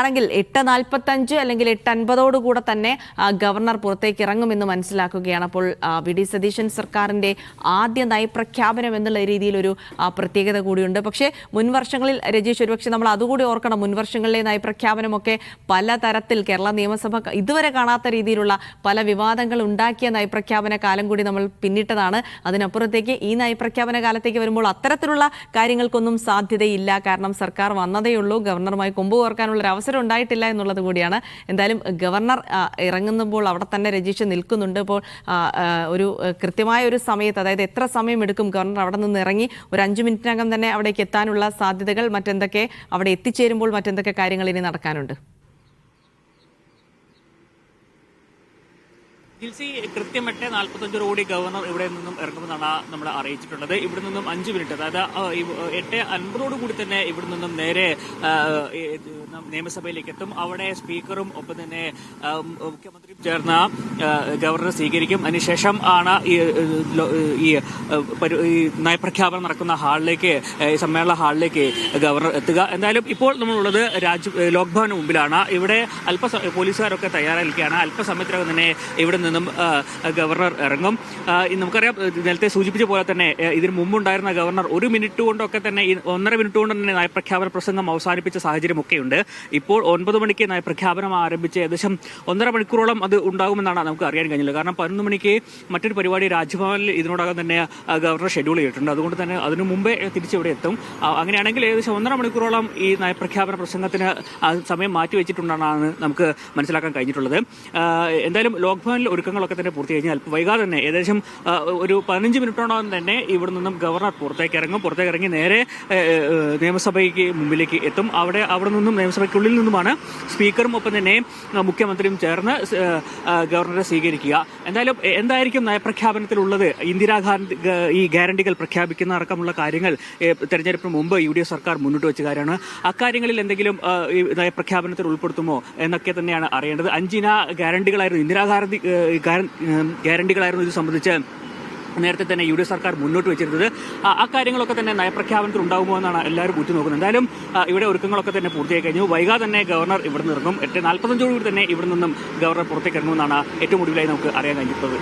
ആണെങ്കിൽ 8:45 അല്ലെങ്കിൽ 8:50 കൂടെ തന്നെ ഗവർണർ പുറത്തേക്ക് ഇറങ്ങുമെന്ന് മനസ്സിലാക്കുകയാണ്. അപ്പോൾ വി ഡി സതീശൻ സർക്കാരിന്റെ ആദ്യ നയപ്രഖ്യാപനം എന്നുള്ള രീതിയിൽ ഒരു പ്രത്യേകത കൂടിയുണ്ട്. പക്ഷേ മുൻവർഷങ്ങളിൽ രജീഷ് ഒരുപക്ഷെ നമ്മൾ അതുകൂടി ഓർക്കണം, മുൻവർഷങ്ങളിലെ നയപ്രഖ്യാപനമൊക്കെ പലതരത്തിൽ കേരള നിയമസഭ ഇതുവരെ കാണാത്ത രീതിയിലുള്ള പല വിവാദങ്ങൾ ഉണ്ടാക്കിയ നയപ്രഖ്യാപന കാലം കൂടി നമ്മൾ പിന്നിട്ടതാണ്. അതിനപ്പുറത്തേക്ക് ഈ നയപ്രഖ്യാപന കാലത്തേക്ക് വരുമ്പോൾ അത്തരത്തിലുള്ള കാര്യങ്ങൾക്കൊന്നും സാധ്യതയില്ല. കാരണം സർക്കാർ വന്നതേയുള്ളൂ, ഗവർണറുമായി കൊമ്പ് കോർക്കാനുള്ള അവസരം ഉണ്ടായിട്ടില്ല എന്നുള്ളത് കൂടിയാണ്. എന്തായാലും ഗവർണർ ഇറങ്ങുമ്പോൾ അവിടെ തന്നെ രജീഷ് നിൽക്കുന്നുണ്ട്. ഇപ്പോൾ ഒരു കൃത്യമായ ഒരു സമയത്ത്, അതായത് എത്ര സമയം എടുക്കും ഗവർണർ അവിടെ നിന്ന് ഇറങ്ങി ഒരു 5 മിനിറ്റിനകം തന്നെ അവിടേക്ക് എത്താനുള്ള സാധ്യതകൾ, മറ്റെന്തൊക്കെ അവിടെ എത്തിച്ചേരുമ്പോൾ മറ്റെന്തൊക്കെ കാര്യങ്ങൾ ഇനി നടക്കാനുണ്ട്? ജിൽസി കൃത്യം 8:45 ഗവർണർ ഇവിടെ നിന്നും ഇറങ്ങുമെന്നാണ് നമ്മൾ അറിയിച്ചിട്ടുള്ളത്. ഇവിടെ നിന്നും 5 മിനിറ്റ്, അതായത് 8:50 കൂടി തന്നെ ഇവിടെ നിന്നും നേരെ നിയമസഭയിലേക്ക് എത്തും. അവിടെ സ്പീക്കറും ഒപ്പം തന്നെ മുഖ്യമന്ത്രിയും ചേർന്ന് ഗവർണറെ സ്വീകരിക്കും. അതിനുശേഷം ആണ് ഈ നയപ്രഖ്യാപനം നടക്കുന്ന ഹാളിലേക്ക്, സമ്മേളന ഹാളിലേക്ക് ഗവർണർ എത്തുക. എന്തായാലും ഇപ്പോൾ നമ്മളുള്ളത് ലോക്ഭവന് മുമ്പിലാണ്. ഇവിടെ പോലീസുകാരൊക്കെ തയ്യാറായിരിക്കുകയാണ്. അല്പസമയത്തിനകം തന്നെ ഇവിടെ നിന്നും ഗവർണർ ഇറങ്ങും. നമുക്കറിയാം, നേരത്തെ സൂചിപ്പിച്ച പോലെ തന്നെ ഇതിന് മുമ്പുണ്ടായിരുന്ന ഗവർണർ 1 മിനിറ്റ് കൊണ്ടൊക്കെ തന്നെ, 1.5 മിനിറ്റ് കൊണ്ട് തന്നെ നയപ്രഖ്യാപന പ്രസംഗം അവസാനിപ്പിച്ച സാഹചര്യമൊക്കെയുണ്ട്. ഇപ്പോൾ 9 മണിക്ക് നയപ്രഖ്യാപനം ആരംഭിച്ച് ഏകദേശം 1.5 മണിക്കൂറോളം അത് ഉണ്ടാകുമെന്നാണ് നമുക്ക് അറിയാൻ കഴിഞ്ഞില്ല. കാരണം 11 മണിക്ക് മറ്റൊരു പരിപാടി രാജ്ഭവനിൽ ഇതിനോടകം തന്നെ ഗവർണർ ഷെഡ്യൂൾ ചെയ്തിട്ടുണ്ട്. അതുകൊണ്ട് തന്നെ അതിനു മുമ്പേ തിരിച്ചിവിടെ എത്തും. അങ്ങനെയാണെങ്കിൽ ഏകദേശം 1.5 മണിക്കൂറോളം ഈ നയപ്രഖ്യാപന പ്രസംഗത്തിന് സമയം മാറ്റിവെച്ചിട്ടുണ്ടെന്നാണ് നമുക്ക് മനസ്സിലാക്കാൻ കഴിഞ്ഞിട്ടുള്ളത്. എന്തായാലും ലോക്ഭവനിൽ ഒരുക്കങ്ങളൊക്കെ തന്നെ പൂർത്തി കഴിഞ്ഞാൽ വൈകാതെ തന്നെ ഏകദേശം ഒരു 15 മിനിറ്റോളം തന്നെ ഇവിടെ നിന്നും ഗവർണർ പുറത്തേക്ക് ഇറങ്ങി നേരെ നിയമസഭയ്ക്ക് മുമ്പിലേക്ക് എത്തും. അവിടെ നിന്നും നിയമസഭയ്ക്കുള്ളിൽ നിന്നുമാണ് സ്പീക്കറും ഒപ്പം തന്നെ മുഖ്യമന്ത്രിയും ചേർന്ന് ഗവർണറെ സ്വീകരിക്കുക. എന്തായിരിക്കും നയപ്രഖ്യാപനത്തിലുള്ളത്? ഇന്ദിരാഗാന്ധി ഈ ഗ്യാരണ്ടികൾ പ്രഖ്യാപിക്കുന്ന അടക്കമുള്ള കാര്യങ്ങൾ തെരഞ്ഞെടുപ്പിന് മുമ്പ് UDF സർക്കാർ മുന്നോട്ട് വെച്ച കാര്യമാണ്. അക്കാര്യങ്ങളിൽ എന്തെങ്കിലും നയപ്രഖ്യാപനത്തിൽ ഉൾപ്പെടുത്തുമോ എന്നൊക്കെ തന്നെയാണ് അറിയേണ്ടത്. 5 ഇന ഗ്യാരണ്ടികളായിരുന്നു, ഇന്ദിരാഗാന്ധി ഗ്യാരണ്ടികളായിരുന്നു ഇത് സംബന്ധിച്ച് നേരത്തെ തന്നെ UDF സർക്കാർ മുന്നോട്ട് വെച്ചിരുന്നത്. ആ കാര്യങ്ങളൊക്കെ തന്നെ നയപ്രഖ്യാപനത്തിൽ ഉണ്ടാകുമോ എന്നാണ് എല്ലാവരും ഉറ്റുനോക്കുന്നത്. എന്തായാലും ഇവിടെ ഒരുക്കങ്ങളൊക്കെ തന്നെ പൂർത്തിയായി കഴിഞ്ഞു. വൈകാതെ തന്നെ ഗവർണർ ഇവിടെ നിന്ന് ഇറങ്ങും. 8:45 തന്നെ ഇവിടെ നിന്നും ഗവർണർ പുറത്തേക്ക് ഇറങ്ങുമെന്നാണ് ഏറ്റവും ഒടുവിലായി നമുക്ക് അറിയാൻ കഴിഞ്ഞിട്ടുള്ളത്.